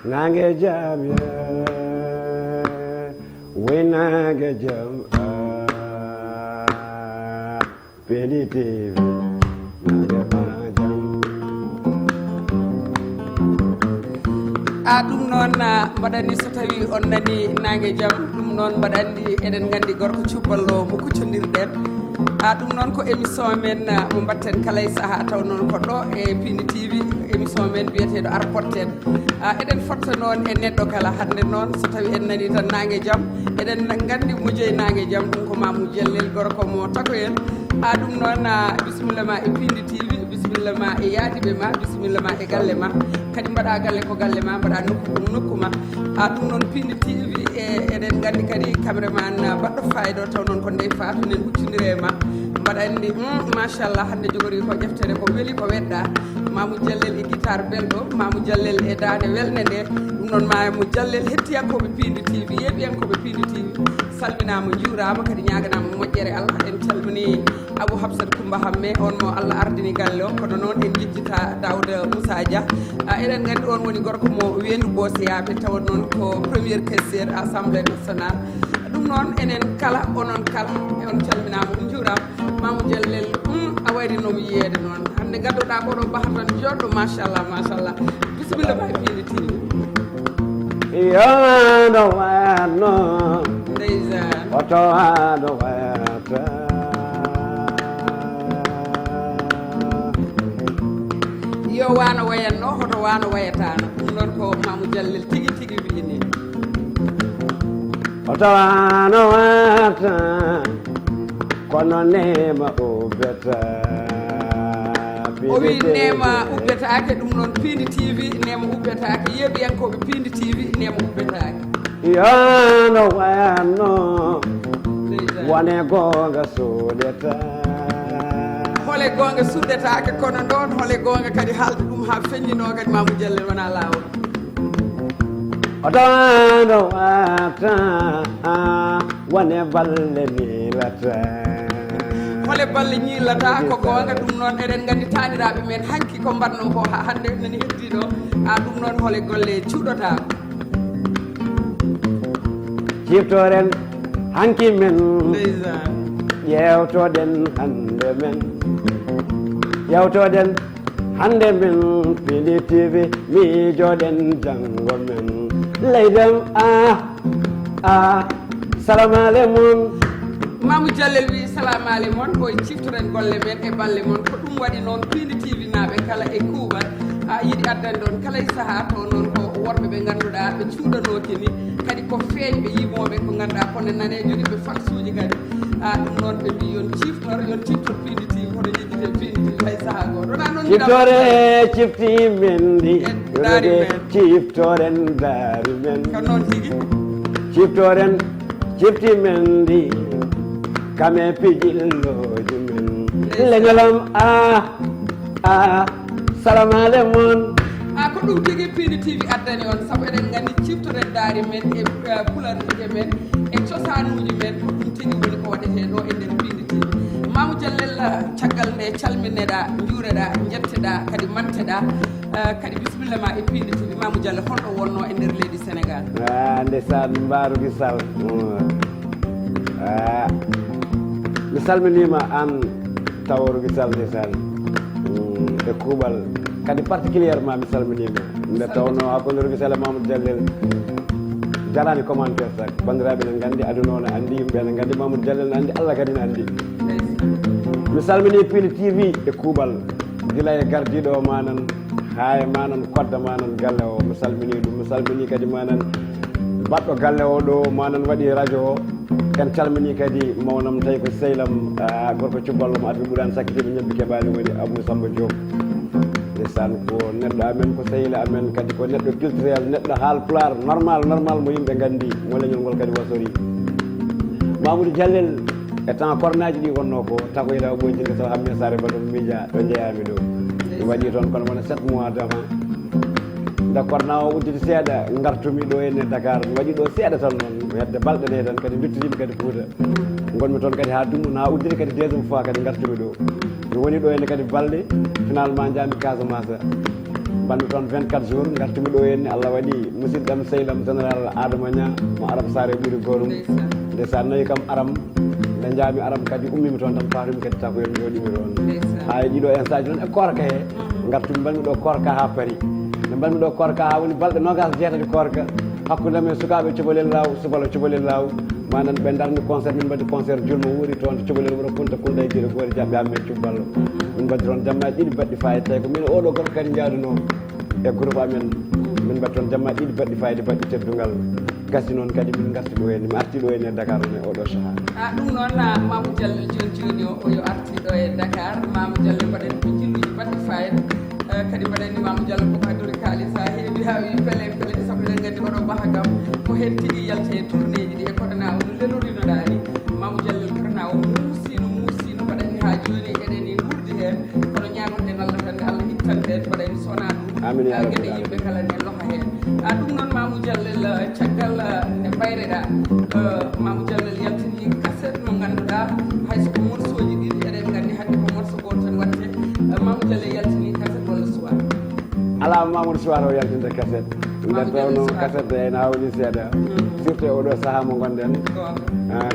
nange jam ya we nange jam Peli TV nange jam ɗum noon mbaɗanni so tawi on nani nangue jaam ɗum noon mbaɗanni eɗen gandi gorko cuballo mo kuccodirɗen ɗum noon ko émission men mo mbatten kala e saaha taw noon ko ɗo e Pindi TV émission men biyeteɗo arporten eɗen fotta noon e neɗɗo kala hande noon so tawi en nani tan nangue jaam eɗen gandi mo jeeyi nangue jaam ɗum ko Mamou Diallel gorko mo takoyen ɗum noon bisimilla ma e Pindi TV bisimilla ma e yaadiɓe ma bisimilla ma e galle ma kadi mbaɗa galle ko galle ma mbaɗa nokku ko nokku ma ɗum noon Pindi TV eɗen gandi kadi caméraman baɗɗo fayida o taw noon ko Ndeye Fatou nen huccodiri e ma mbaɗa andi machallah hande jogori ko ƴeftere ko weeli ko weɗɗa Mamou Diallel e guitare belɗo Mamou Diallel e dande welnde nde ɗum noon Mamou Diallel hettiyankoɓe Pindi TV yeɓiyankoɓe Pindi TV salminama juurama kadi ñaganama moƴƴere Allah en calmini Abou Habsat Coumba Hamme on mo Allah ardini galle o kono noon en jejjita Daouda Moussa Dia eɗen gandi on woni gorko mo wendu Bosiyaɓe tawa noon ko premier caissiére assemblée nationale ɗum noon enen kala onon kala on calminama on juurama Mamou Diallel a wayrinomo yiyede noon hande gaddoɗa koɗo bahatan joɗɗo machallah bisimilla ma e Pindi TV Yano wano ndeysan oto hano wata yo wano wayanno hoto wano wayatano ɗum noon ko Mamou Diallel tigui wini oto hano wata kono nema ubbeta o wi nema ubbetake ɗum noon Pindi TV nema ubbetake yeɓiyankoɓe Pindi TV nema ubbetake yano wano wone gonga suɗeta hole gonga suɗɗetake kono ɗon hole gonga kadi haalde ɗum ha feññino kadi Mamou Diallel wona lawol oɗano wata wone balle milata hole balle ñillata ko gonga ɗum noon eɗen gandi taniraɓe men hanki ko mbatnon ko ha hande nani heddiɗo ɗum noon hole golle cuuɗotako ciftoren hanki men ndeysan ƴewtoɗen hande men ƴewtoɗen hande men Pindi TV miijoɗen janggo men leydem salamu aleykum Mamou Diallel wi salamu aleykum koye ciftoren golle men e balle mon ko ɗum waɗi noon Pindi TV naɓe kala e kuuɓal yiiɗi addani ɗon kala e saaha to noon ko worɓe ɓe ganduɗa ɓe cuuɗanoki ni kadi ko feeñɓe yimoɓe ko ganduɗa kono nane joguiɓe faxuji kadi ɗum noon ɓe mbi yon ciftor Pindi TV hono jejjite Pindi TV hay saaha goto wona noon ciftore cifti men ndi daari men ciftoren daari men ko noon tigui ciftoren cifti men ndi kame pijilloji men leñolam salamu aleykum ko ɗum tigui Pindi TV addani on saabu eɗen gandi ciftoren daari men e pularuje men e cosanuji men ko ɗum tigui woni ko waɗete ɗo e nder Pindi TV Mamou Diallel caggal nde calmineɗa juureɗa jetteɗa kadi manteɗa kadi bisimilla ma e Pindi TV Mamou Diallel holɗo wonno e nder leydi Sénégal ndeysan mbaruki sal mi salminima an Taworuki Sall ndeysan e kuuɓal kadi particulièrement mi salminima nde tawno hakkude Sall e Mamou Diallel jarani commentaire tak bandiraɓe ne gandi aduna o ne andi yimɓe ne gandi Mamou Diallel ne andi Allah kadi ne andi mi salmini Pindi TV e kuuɓal gila e gardiɗo o manan ha e manan kodda manan galle o mi salmini ɗum mi salmini kadi manan baɗɗo galle o ɗo manan waɗi radio o en calmini kadi mawnam tawi ko sehlam gorko cuballo mo admi ɓuurani sakkitiɓe ñebbi keɓani woni Abou Samba Diop ndeysan ko neɗɗo amen ko sehila amen kadi ko neɗɗo culturel neɗɗo haalpular normal mo yimɓe gandi mo leñol ngol kadi wasori Mamoudou Diallel e temps cornaji ɗi wonno ko takoyla o ɓoytinde taw hamme sare baɗum miija ɗo jeeyami ɗo mi waɗi toon kono wona 7 mois d'avant nde corona o udditi seeɗa gartumi ɗo enne Dakar mi waɗi ɗo seeɗa tan noon hedde balɗe ɗe tan kadi duttiɗimi kadi Fouta gonmi toon kadi ha dummum ha udditi kadi deuxiéme fois kadi gartumi ɗo mi woni ɗo enne kadi balɗe finalement jaami Casamance banmi toon 24 jours gartimi ɗo henni Allah waɗi musidɗam seydam général Adama Nia mo aram sare ɓuuri gorum nde sa nayi kam aram nde jaami aram kadi ummimi toon tan paarimi kadi taw ko yen jooɗimi ɗon ha e ɗiɗo en saji noon e korka he gartumi mbalmi ɗo korka ha paari nde mbalmi ɗo korka ha woni balɗe nogas jeetati korka hakkude men sukaɓe cubalel law subalo cubalel law manan ɓe darni concert min mbaɗi concert julmo wuuri toon to cubalel wuuro kunta kunda e gueɗe goori jaɓɓe amen cubballo min mbaɗi toon jammaji ɗiɗi baɗɗi fayida tawi ko min oɗo gorko kadi jaaduno e groupe amen min mbaɗi toon jammaji ɗiɗi baɗɗi fayida baɗɗi teddugal gasi noon kadi min garti ɗo henni mi arti ɗo henni e Dakar ɗum e oɗo sahaa ɗum noon Mamadou Diallo joni joni o yo arti ɗo e Dakar Mamadou Diallo mbaɗen ko jilluji baɗɗi fayida kadi mbaɗenni Mamadou Diallo koko addori kalis ha heewi ha wi pele pele saabu eɗen gandi oɗo bahagam ko hen tigui yalte e tourné ji ɗi e korona o no lelorinoɗani Mamadou Diallo korona o muusino mbaɗenni ha joni eɗen e gurdi hen kono ñagoɗen Allah tan nde Allah hittanɗen mbaɗenni sowona ɗum gueɗe yimɓe kala ne loha hen ɗum noon Mamadou Diallo caggal ne mbayreɗa Mamadou Diallo yaltini cassette mo ganduɗa haysoko morceau ji ɗiɗi eɗen gandi hande ko morceau goto tan watte Mamadou Diallo yaltini cassette walla soir ala Mamadou soir o yaltinde cassette nde tawno cassette ene hawni seeɗa surtout e oɗo saaha mo gonɗen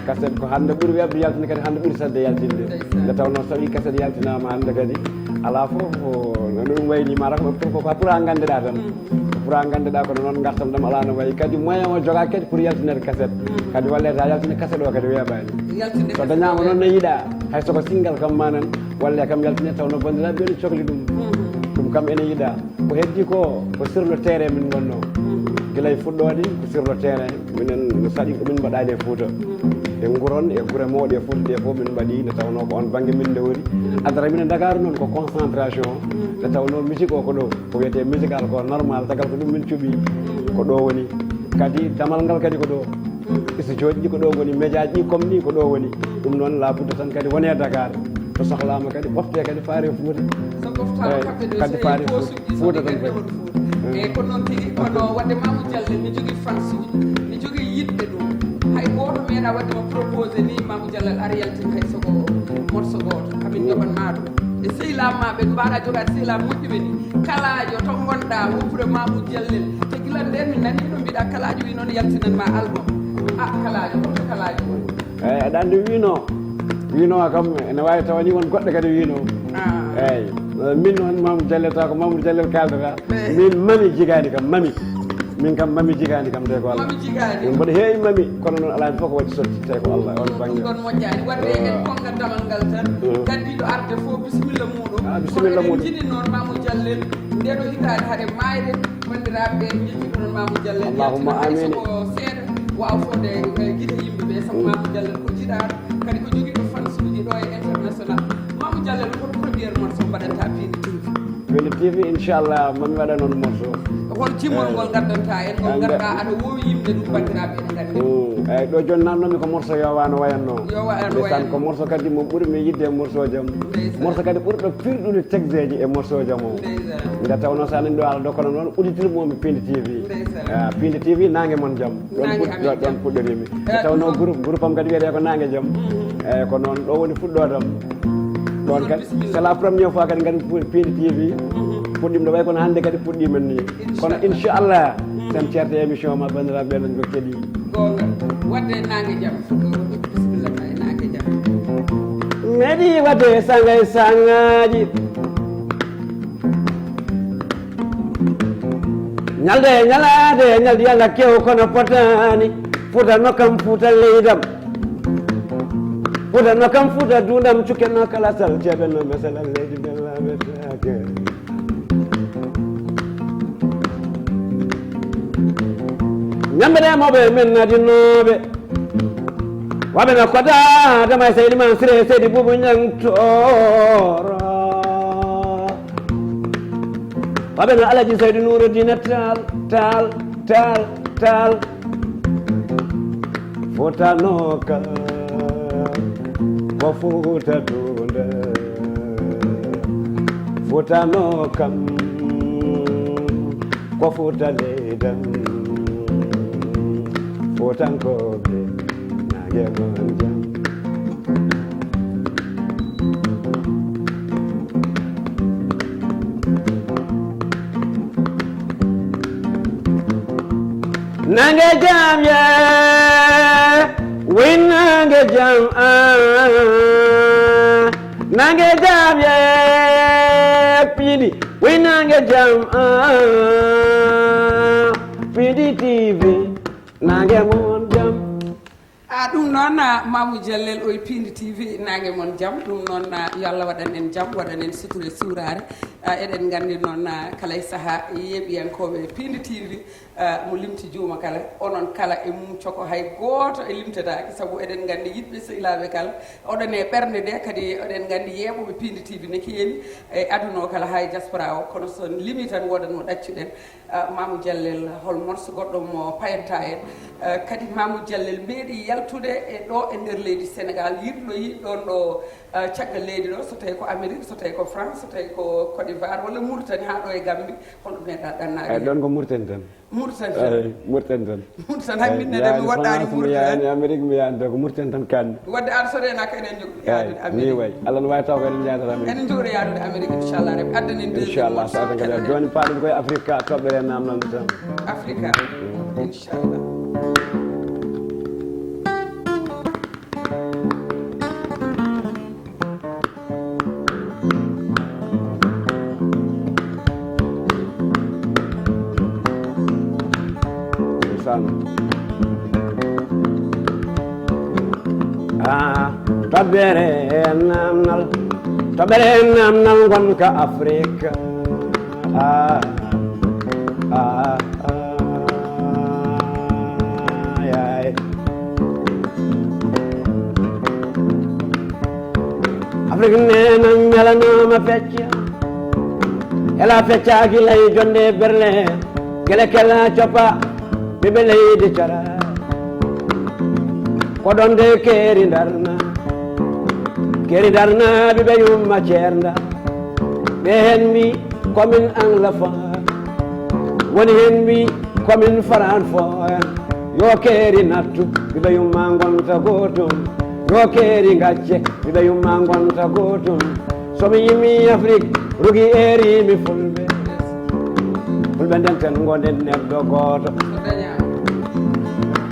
cassette ko hande ɓuuri webde yaltinde kadi hande ɓuuri sadde yaltinde nde tawno so tawi cassette yaltinama hande kadi ala foof no ɗum wayni mata ko ɓurta ko ɓuura gandeɗa tan ɓuura gandeɗa kono noon gartam ɗam ala no wayi kadi moyen o joga kadi pour yaltinede cassette kadi walleta yaltinde cassette o kadi weeɓani so dañama noon no yiiɗa hay soko singal kam manan walle kam yaltine tawno bandiraɓe ɓe cohli ɗum ɗum kam ene yiiɗa ko heddi ko sur le terrain min gonno guilay fuɗɗode ko sur le terrain minen no saɗi ko min mbaɗani e Fouta e Nguron e guure mawɗe e Fouta ɗe fof min mbaɗi nde tawno ko on banggue min nde woni adara minen Dakar noon ko concentration nde tawno musique o ko ɗo ko wiyete musical ko normal tagal ko ɗum min cuuɓi ko ɗo woni kadi damal ngal kadi ko ɗo studio ji ko ɗo woni média ji comme ni ko ɗo woni ɗum noon labudde tan kadi wone Dakar to sohlama kadi ɓofte kadi faare Fouta kadi faare Fouta tan kadi eyyi ko noon tigui kono wadde Mamadou Diallo mi jogui fans uji mi jogui yiɗɓe ɗum hay goto meeɗa waddema proposé ni Mamadou Diallo ara yaltin hay soko morceau goto kamin joɓanma ɗum e sehilammaɓe mbaɗa jogade sehilam moƴƴuɓe ni kalajo to gonɗa woppure Mamadou Diallo te guila nden mi nani no mbiɗa kalajo wi noon yaltinanma album kalajo holto kalajo woni eyyi aɗa andi wino kam ene wawi tawani won goɗɗo kadi wino eyyi min noon Mamadou Diallo taw ko Mamadou Diallo kaldata min mami jigani kam min kam mami jigani kam de ko Allah mboɗo heewi mami kono noon alaa fof ko waɗi sotti tawi ko Allah on banggue ɗon moƴƴani wadde en kongat damal ngal tan gaddiɗo arde fof bisimilla muɗum bisimilla muɗum jiɗi noon Mamadou Diallo ndeɗo hitade haade mayde bandiraɓe jettiɗo noon Mamadou Diallo Allahumma amin ko seeɗa waw fode guite yimɓeɓe saabu Mamadou Diallo ko jiɗaɗo kadi ko joguiɗo fansuji ɗo e international Mamadou Diallo ko premiére morceau mbaɗanta Pindi TV inchallah mami waɗa noon morceau hol timmol ngol gaddanta en ngol ganduɗa aɗa wowi yimɓe ɗum bandiraɓe ene gandi eyyi ɗo joni nannomi ko morceau yowano wayanno ndeysaan ko morceau kadi mo ɓuuri mi yidde e morceau jam morceau kadi ɓurɗo firɗude texte ji e morceau jam o nde tawno sa nani ɗo ala dokkono noon uditirmomi Pindi TV Pindi TV nangue mon jam ɗon puɗɗorimi nde tawno groupe am kadi wiyete ko nangue jam eyyi ko noon ɗo woni fuɗɗodam ɗon kadi c'est la première fois kadi gandi Pindi TV puɗɗima ɗo way kono hannde kadi puɗɗimen ni kono inchallah sen certe émission ma bandiraɓe ɓe ko keeɗi gonga wadde nangue jaam bisimilla ma e nangue jaam meeɗi wadde sangay sangaji ñalde ñalade ñaldi yalla kew kono potani Fouta nokkam Fouta leydam Fouta nokkam Fouta dundam cukkenno kala sal ceeɓenno mesalal leydi bellaɓetake ñambe ɗemoɓe men nadinoɓe waɓe no kota damay seydi man siré seydi buubu ñangtoro waɓe no alaji seydi Nouroudine tal Fouta noka ko Fouta dunda Fouta nokam ko Fouta leydam Foutankoɓe nangue mon jam nange jam ye win nange jam nange jam ye pidi win nange jam pidi TV nange mon jam ɗum noon Mamou Diallel o e Pindi TV nangue moon jaam ɗum noon yo Allah waɗan en jaam waɗan en sutura e siwrare eɗen gandi noon kala e saaha yeeɓiyankoɓe Pindi TV mo limti juuma kala onon kala e mum coko hay goto e limtataki saabu eɗen gandi yidɓe sehilaɓe kala oɗon e ɓerde nde kadi oɗen gandi yeeɓoɓe Pindi TV ne keewi e aduna o kala ha e diaspora o kono son limi tan wodat mo ɗaccuɗen Mamou Diallel hol morso goɗɗo mo payanta en kadi Mamou Diallel meeɗi yaltude e ɗo e nder leydi Sénégal yirloyi ɗon ɗo caggal leydi ɗo so tawi ko Amérique so tawi ko France so tawi ko Côte d'Ivoire walla Mauritanie ha ɗo e Gambie holɗo meeɗa ɗannade ɗon ko Mauritanie tan Mauritanie tan Mauritanie tan Mauritanie hamminde mi waɗɗani Mauritanie Amérique mi yaani ko Mauritanie tan kanni wadde an soɗenaka enen jogɗo yaadude ni way Allah no wawi taw ko eɗen jeyatata Amérique enen jogɗo yaadude Amérique inchallah rabi addanen inchallah sa kadi joni paaɗen koye Afrique toɓɓere namnande tan Afrique inchallah toɓɓere namnal gonka Afrique yay Afrique nena melanoma fecca ela feccaki lay jonde berle kele kela coppa ɓiɓe leydi cara ko ɗon de keeri darna ɓiɓe yumma ceernda ɓe hen mbi komin anglophone woni hen mbi komin francophone yo keeri nattu ɓiɓe yumma gonta gotum yo keeri gacce ɓiɓe yumma gonta gotum somi yimmi Afrique rugi erimi fulɓe nden ten gonden neɗɗo goto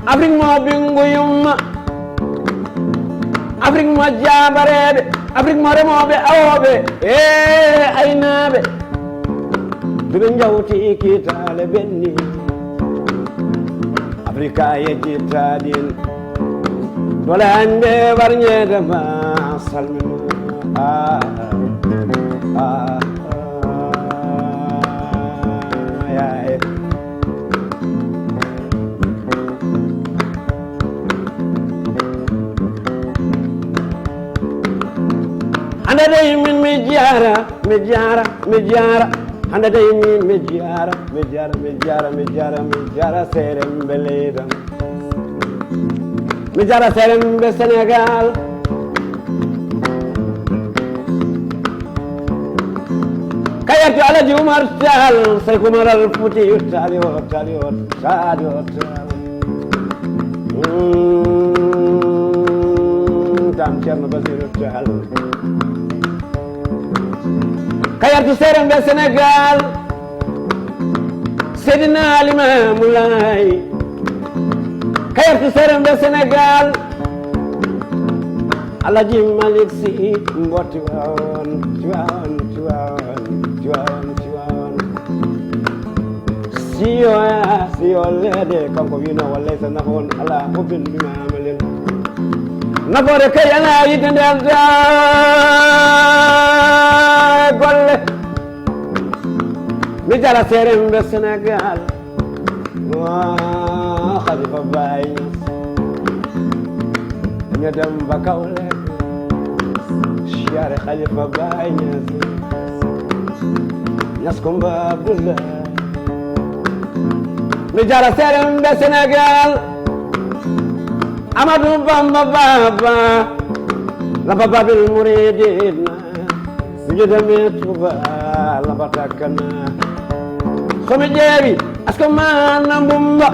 Afrique mo ɓingu yumma Afrique mo jabareɓe Afrique mo remoɓe awoɓe e aynaɓe ɓiɓe jawti kitale ɓenni Afrique a yejjittaɗin dole hande warñede ma salmino yaye hande dey min mi jara hande dey min mi jara serembe leydam mi jara serembe Sénégal kayerto Alaji Oumar Tall Sékou Oumar Al Foutiyou Tall tam Ceerno Basirou Tall kayartu serembe Sénégal Seydina Limamou Laye kayartu serembe Sénégal Alaji Malick Sy mbo Tiwaawan siyo leede kanko wino wallay so nafoon ala o bindumama lel nafoore kay ala yidde nder golle mi jara serembe Sénégal Khalifa Baye ñu dem ba Kaolack siyaare Khalifa Baye Niass Kumba Abdoulaye mi jara serembe Sénégal Amadou Bamba Baba lamba babil muridina mi jodami Touba lamba takkana somi ƴeewi asko mana mbumba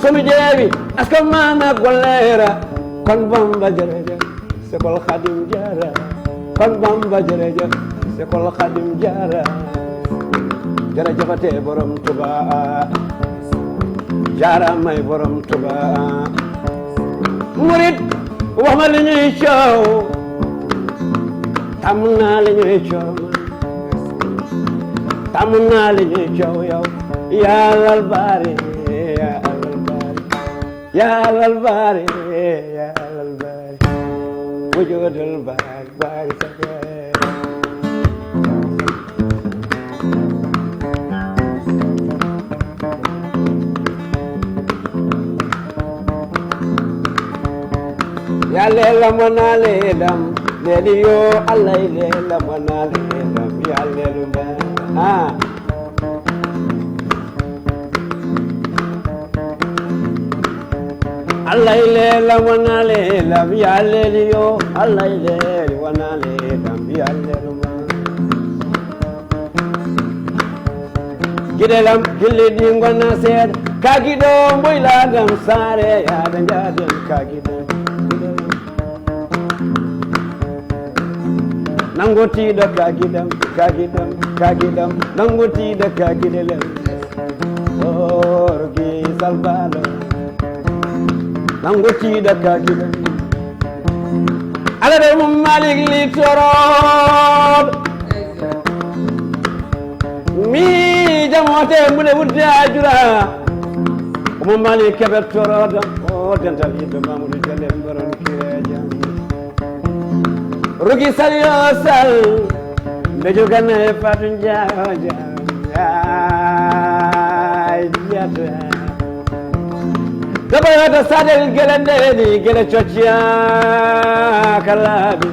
somi ƴeewi asko mana gollera kon Bamba jerejef Sekol Khadim Jara kon Bamba jerejef Sekol Khadim Jara jerejefate borom Touba jaarama e borom Tuba murid wax ma li ñuy coow tàmm naa li ñuy coow tàmm naa li ñuy coow yow yàllal baari yàllal baari yàllal baari wujudul baari baari ya lela mona ledam dedi yo Allah lela mona ledam ya lela Allah lela mona ledam ya lela yo Allah lela mona ledam ya lela gidelam gilli di ngona sed kagido mboyla dam sare ya danjaden kagido nangoti da kagidam nangoti da kagidel orgi salvado nangoti da kagidam ala de mum malik li torod mi jamote bude wudde ajura mum malik kebe torod o dental yiddo mamudu jelle mbaron kireja rugi sal yo sal ndejo gane fatun jaaja ay jata daba yata sadel gelende ni gele chochia kalabi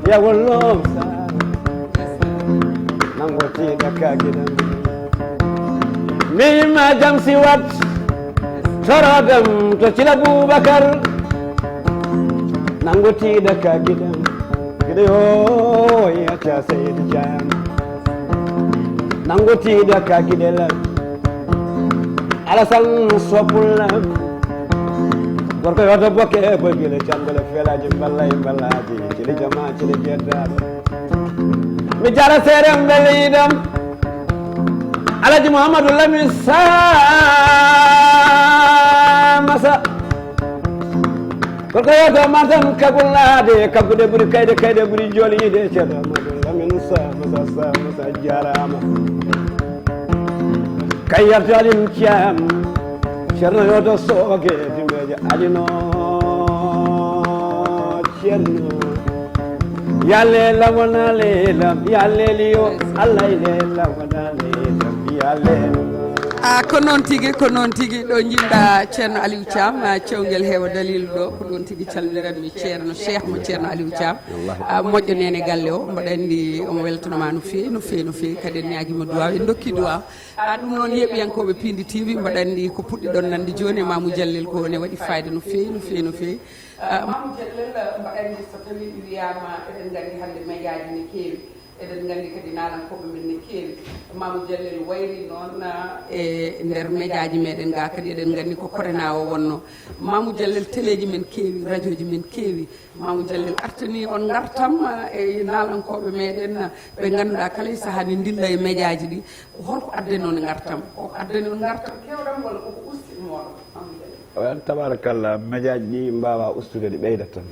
ya wolom sa nangoti dakagida mi ma jamsi wat torodam to cilabu bakar nangoti da kagidam gide yo ya cha sayid jam nangoti da kagidela alasan sopulam gorko yoto bokke bogile changale felaji ballaji cili jama cili jedda mi jara serem belidam alaji muhammadu lamin sa masa gorko yoto matam kagullade kagude buri kayde buri jolide ceeɗo amadou lamin sa masa jarama kayyarto alim ciyam ceerno yoto sooke timbeje alino ceerno yalle lamona lelam yalle liyo allah ile lamona lelam yalle ko noon tigi ɗo jimɗa ceerno Aliou Thiam cewguel heewa dalilu ɗo ko ɗon tigi calminiranmi ceerno cheikh mo ceerno Aliou Thiam moƴƴo nene galle o mbaɗa andi omo weltanoma no fewi kadi en ñaguima duwaw en dokki duwaw ɗum noon yeɓiyankoɓe Pindi TV mbaɗa andi ko puɗɗi ɗon nande joni Mamou Diallel ko ne waɗi fayida no fewi Mamou Diallel mbaɗa andi so tawi wiyama eɗen gandi hande médiaji ne kewi eɗen gandi kadi nalankoɓe men ne kewi Mamou Diallel wayri noon e nder médiaji meɗen ga kadi eɗen gandi ko korena o wonno Mamou Diallel téléji men kewi radio ji men kewi Mamou Diallel artani on gartam e nalankoɓe meɗen ɓe ganduɗa kala e saaha ne dilla e médiaji ɗi holko addani on gartam koko addani on gartam kewɗam walla koko usti moɗon Mamou Diallel tabarakallah médiaji ɗi mbawa ustude ɗi ɓeydat tan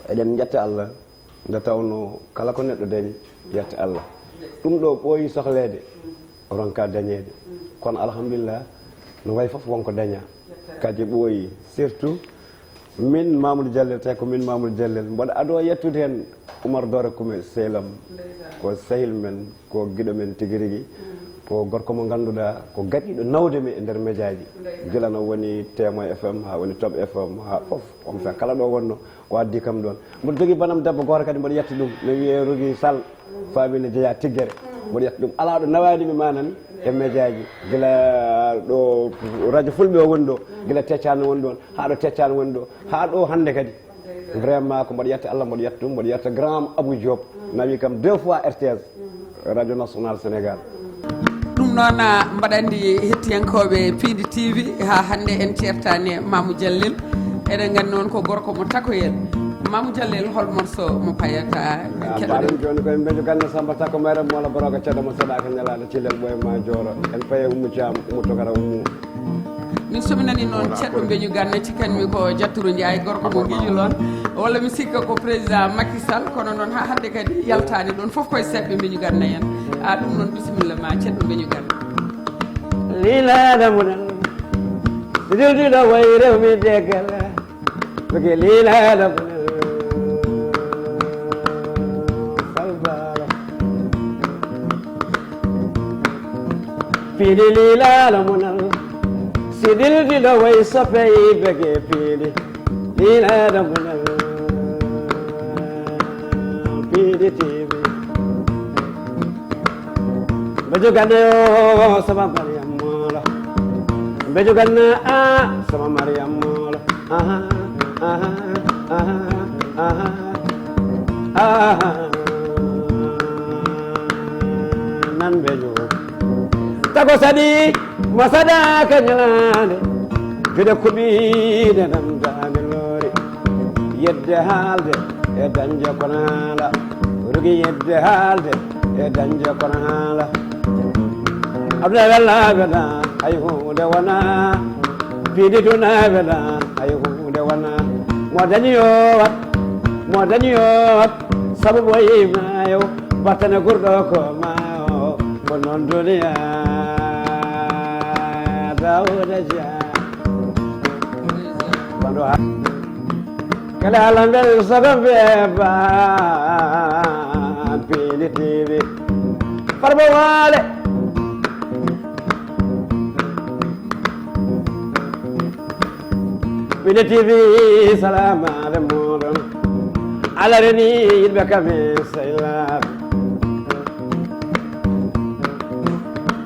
eɗen jetta Allah nde tawno kala ko neɗɗo dañi yetta Allah ɗum ɗo ɓooyi sohlede ronka dañede kono alhamdulillah no way foof wonko daña kadi ɓooyi surtout min Mamoudou Diallel tawi ko min Mamoudou Diallel mboɗo ado yettude hen Oumar Dore Kume sehlam ko sehil men ko guiɗo men tigui rigui ko gorko mo ganduɗa ko gaɗiɗo nawde mi e nder médiaji gila no woni Témoin FM ha woni Top FM ha foof on fait kala ɗo wonno o addi kam ɗon mboɗo jogui banam debbo goto kadi mboɗo yetti ɗum no wiye Rogui Sall famine jeeya tiggere mboɗo yetti ɗum ala ɗo nawanimi manani e médiaji gila ɗo radio fulɓe o woni ɗo gila teccano woni ɗon ha ɗo teccano woni ɗo ha ɗo hande kadi vraiment ko mboɗo yetta Allah mboɗo yetta ɗum mboɗo yetta grand Abou Diop nawi kam 2 fois RTS radio national Sénégal ɗum noon mbaɗa andi hettiyankoɓe Pindi TV ha hande en certani Mamou Diallel eɗen gandi noon ko gorko mo takoyel Mamou Diallel hol morceau mo payata baɗum joni koye mbejo ganna Samba Sakko mayre mola boroga caɗa mo saɗaka ñalaɗo cillel ɓoye ma joro en paye ummu thiam ummu togara ummu min somi nani noon ceɗɗo mbeñu ganna cikkanmi ko Diattourou Ndiaye gorko mo guijulon walla mi sikka ko président Macky Sall kono noon ha hande kadi yaltani ɗon foof koye seɓɓe mbeñu ganna en ɗum noon bisimilla ma ceɗɗo mbeñu ganna lilaɗa muɗal dildiɗo way rewmi degal koke lilaɗa muɗal salbala piiɗi lilaɗa munal si dildiɗo way sopey bege piiɗi lilaɗa munal piiɗi tiɓi mbejo ganna o sama mariam mola mbejo ganna sama mariam mola nan mbejo tago saɗi mo saɗaka ñalande juɗe kuɓiɗe namdami loori yedde haalde e dañde kono haala rugi yedde haalde e dañde kono haala abda wella wela hay hunde wona piiɗi tuna wela hay hunde wona mo dañi yo wat sabu ɓoyimayo battane gurɗo ko mayo ko noon duniya dawuda dia bando kala alangel saga beba piiɗi tiɓi farba wale piiɗi tiɓi salamale moɗon alareni yimɓe kame saylaɓe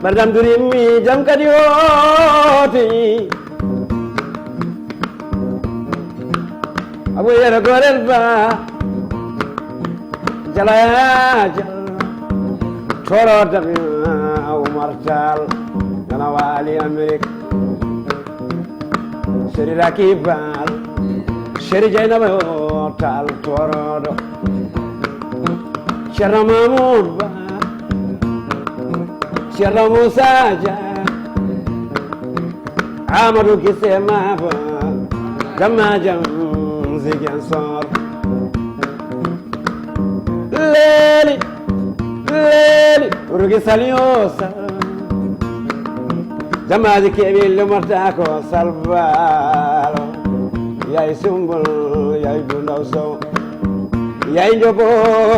ɓardam durimi jam kadi hooti abu yere gorel ba jalaya jal torodami Oumar Tall nana waali Amérique seri rakibal seri Dieynaba Tall torodo Ceerno Mamoud Ba Ceerno Moussa Dia Amadou Guissé Maba Gamma Jam Ziguinchor leeli rugi saliosa jamaji keɓi lumorta ko salbalo yay sumbol yay dundaw sow yay jogo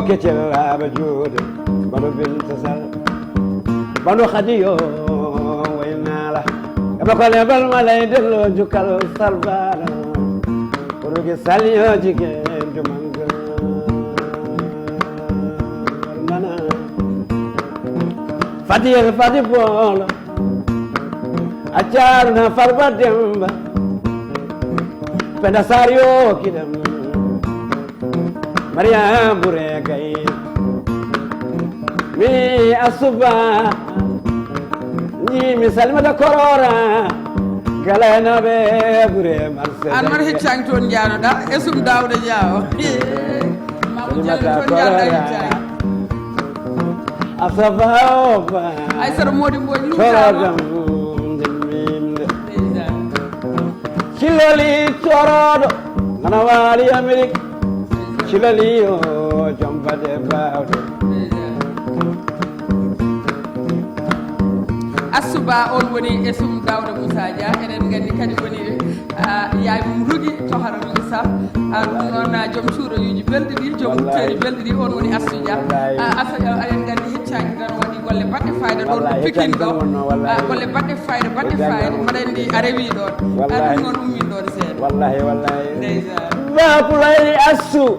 kecellaɓe juuɗe baɗo binta sal baɗo hadiyo waynala eɓe kole balmalay dello jukkal salbalo rugi salioji ken jumangal nana fatiyel fati polo accarna farba demba penda sario kidam mariam bure gay mi asuba ni mi salmata korora galana be bure marse an mar heccang toon janoɗa e sum dawde diawo Mamou Diallel toon janoɗa heccang asaba oba ay sara modi mboji torodam cilali toroɗo nana waali Amérique cilali o jombade bawde asuba on woni e sum dawde Moussa Dia eɗen gandi kadi woni yaay mum rugi to hara rugi sal ɗum noon joom cuuɗoyuji belɗi ɗi joom wutteji belɗi ɗi on woni Astou Dia eɗen gandi heccaki tan waɗi golle baɗɗe fayida ɗon ɗo Pikine ɗo golle baɗɗe fayida mbaɗa andi a rewi ɗon ɗum noon ummin ɗon seeɗa wallahi ndeysan bakulay Astou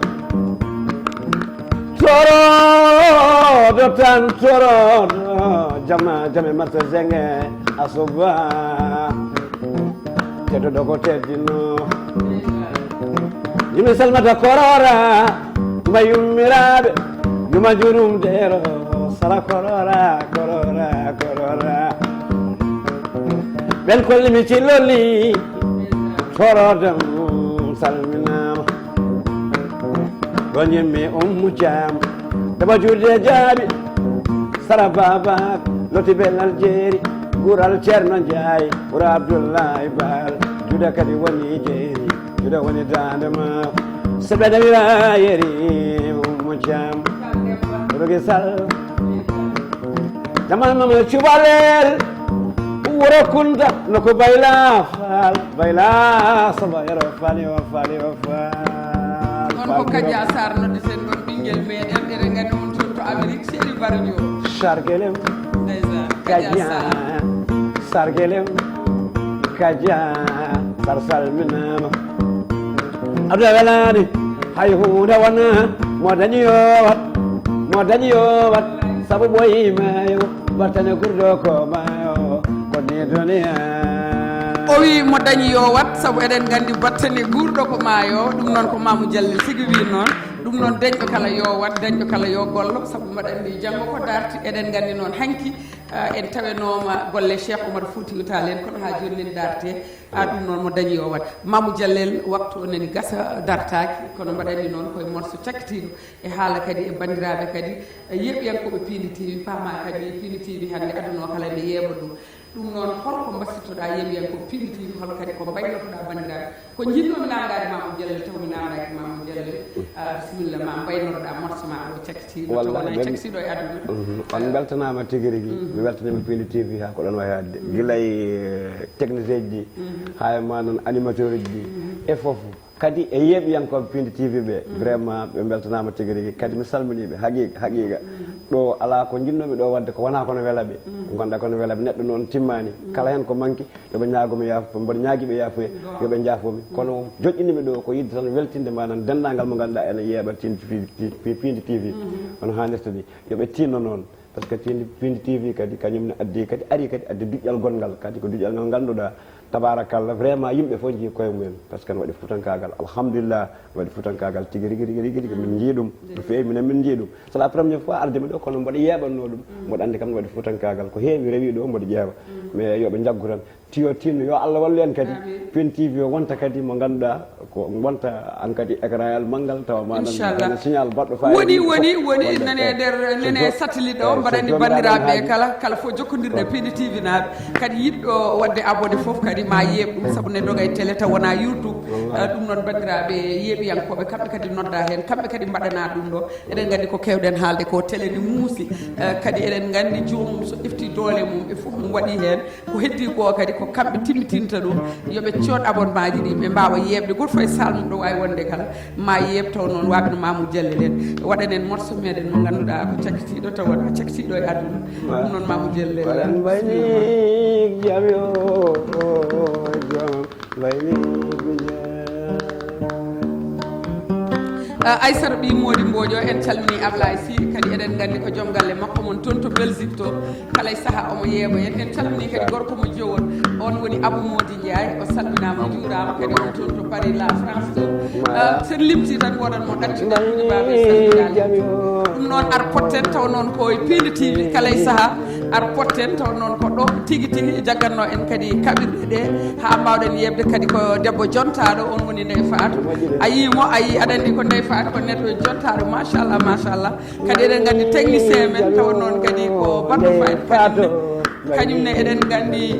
toroɗo tan toroɗo jame marsa zenge asuba teɗoɗo ko teddino yimɓe salmata korora ma yummiraɓe juma jurum dero sara korora ɓen kollimi cillolli torodam salminama gonimmi jam dama juurde jaabi sara babak loti bellal jeeri gural ceerno ndiaye wuro abdoullahi bal juuda kadi woni jeeri juuda woni dandema seɓe dawira yeri jam roge sal jamal mama cubalel wuro kunta noko bayla fal bayla saba yaro fali o fali o fal on ko Kadia Sarr noddeten ɗon ɓinguel meɗen eɗen gandi on toon to Amérique Séri Bardio sargelem ndeysan Kadia sargelem Kadia Sarr salminama abda welani hay hunde wona mo dañi yo wat sabu ɓoyi mayo battane gurdo ko mayo ko ni duniya o wi mo dañi yo wat saabu eɗen gandi battane gurɗo ko maayo ɗum noon ko Mamou Diallo sigi wi noon ɗum noon dañɗo kala yo wat dañɗo kala yo gollo saabu mbaɗa andi janggo ko darti eɗen gandi noon hanki en tawenoma golle Cheikh Oumar Foutiyou Tall en kono ha joni en darte ɗum noon mo dañi yo wat Mamou Diallel waktu o nani gasa dartaki kono mbaɗa andi noon koye morso cakkitiɗo e haala kadi e bandiraɓe kadi yeɓɓiyankoɓe Pindi TV pama kadi Pindi TV hande aduna kala ne yeeɓa ɗum noon holko mbasitoɗa yeɓɓiyankoɓe Pindi TV hol kadi ko mbaynotoɗa bandiraɓe ko jinnomi namdade Mamou Diallel taw mi namdaki Mamou Diallel bisimilla ma mbaynotoɗa morso ma ɗo cakkitiɗo taw wona cakkitiɗo e aduna on beltanama tigui rigui mi weltanima Pindi TV ha ko ɗon wayi hadde guilay technicien ji ha ma noon animateur ji e foof kadi e yeɓiyankoɓe Pindi TV ɓe vraiment ɓe beltanama tigui rigui kadi mi salminiɓe haqiqa ɗo ala ko jinnoɓe ɗo wadde ko wona kono weelaɓe gonɗa kono weelaɓe neɗɗo noon timmani kala hen ko manqui yoɓe ñagomi yaafo mboɗo ñaguiɓe yaafoye yoɓe jaafomi kono joƴƴinimi ɗo ko yidde tan weltinde manan dendagal mo ganduɗa ene yeeɓa Pindi TV hono hannirta ni yoɓe tinno noon par ce que Pindi TV kadi kañumne addi kadi ari kadi addi duƴƴal gongal kadi ko duƴƴal ngal ganduɗa tabarakallah vraiment yimɓe fof jii koye mumen par ce que ne waɗi futankagal alhamdulillah waɗi futankagal tigui rigui min jii ɗum no fewi minen min jii ɗum c'est la première fois ardemi ɗo kono mboɗo yeɓanno ɗum mboɗo andi kam ne waɗi futankagal ko heewi rewi ɗo mboɗo ƴeewa mais yoɓe jaggu tan tiyo tinno yo Allah wallu en kadi Pindi TV o wonta kadi mo ganduɗa ko wonta an kadi écran yal manggal tawa maɗa signal baɗɗo fa woni nane nder nene satellite o mbaɗandi bandiraɓe kala fo jokkodirɗe Pindi TV naaɓe kadi yiɗɗo wadde abonné foof kadi ma yeeɓ ɗum saabu ne doga e télé taw wona YouTube ɗum noon bandiraɓe yeeɓiyankoɓe kamɓe kadi nodda hen kamɓe kadi mbaɗana ɗum ɗo eɗen gandi ko kewɗen haalde ko télé ne muusi kadi eɗen gandi jomum so ƴefti doole mum e foof mum waɗi hen ko heddi ko kadi ko kamɓe timmitinta ɗum yoɓe cood abonnement ji ɗi ɓe mbawa yeɓde goto foye salmum ɗo wawi wonde kala ma yeeb taw noon waɓe no Mamou Diallel en waɗanen morceau meɗen mo ganduɗa ko cakkitiɗo taw wona cakkitiɗo e aduna ɗum noon Mamou Diallel waɗan bayni jam yo jam bayni Aissata ɓi Mody Mbodjo en calmini Ablaye Sy kadi eɗen gandi ko joom galle makko mon toon to Belgique to kala e saaha omo yeeɓa en calmini kadi gorko mo jowon on woni Abou Mody Ndiaye o salminama juurama kadi on toon to Paris la France to sen limti tan woɗan mo ɗaccuɗaɗuɗi baɓe salminali ɗum noon ar potten taw noon koye Pindi TV kala e saaha ar potten taw noon ko ɗo tigui jagganno en kadi kaɓirɗe ɗe ha mbawɗen yebde kadi ko debbo jontaɗo on woni Ndeye Fatou a yimo ayi aɗa andi ko Ndeye Fatou ko neɗɗo jontaɗo machallah kadi eɗen gandi technicien men taw noon kadi ko baɗɗo fayde kañumne eɗen gandi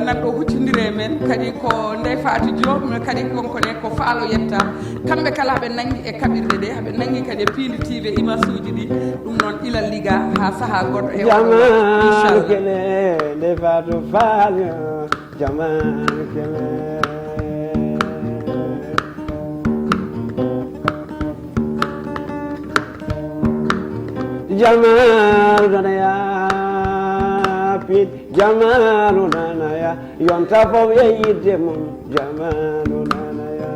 nanɗo huccodire men kadi ko Ndeye Fatou Diop kadi konkone ko faalo yetta kamɓe kala haɓe nanggui e kaɓirɗe ɗe haɓe nanggui kadi e Pindi TV image uji ɗi ɗum noon ilal liga ha saaha goɗɗo e jaman kele Ndeye Fatou Fall jaman kele jamalu nanaya pit jamalu nanaya yonta fof yeyidde mum jamalu nanaya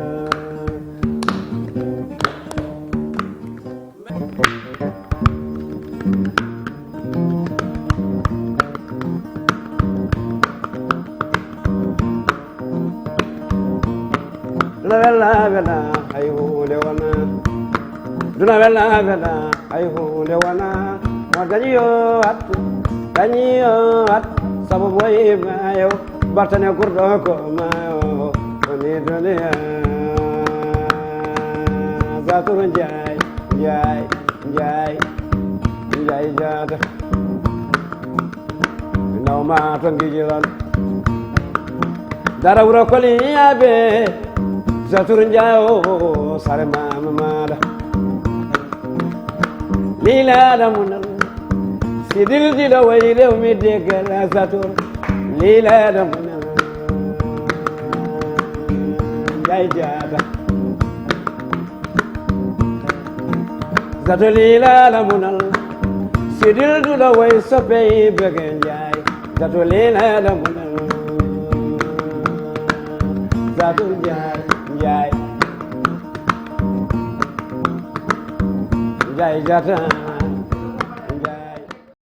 duna ay hunde wona duna wela ay hunde wona mo dañiyo at sabu boyi mayo bartane gurɗo ko mayo koni duniya Zakuru Ndiaye Njaay Njaay Njaay jaata naw ma to ngijilon dara wuro koli yabe Zatur Njaayo sare mama mada lila da munal sidil dila way rew mi déggal Zatur lila da munal Njaay jaata Zatur lila da munal sidil dila way soppey bëgg Njaay Zatur lila da munal Zatur Njaay Njaay Njaay jaata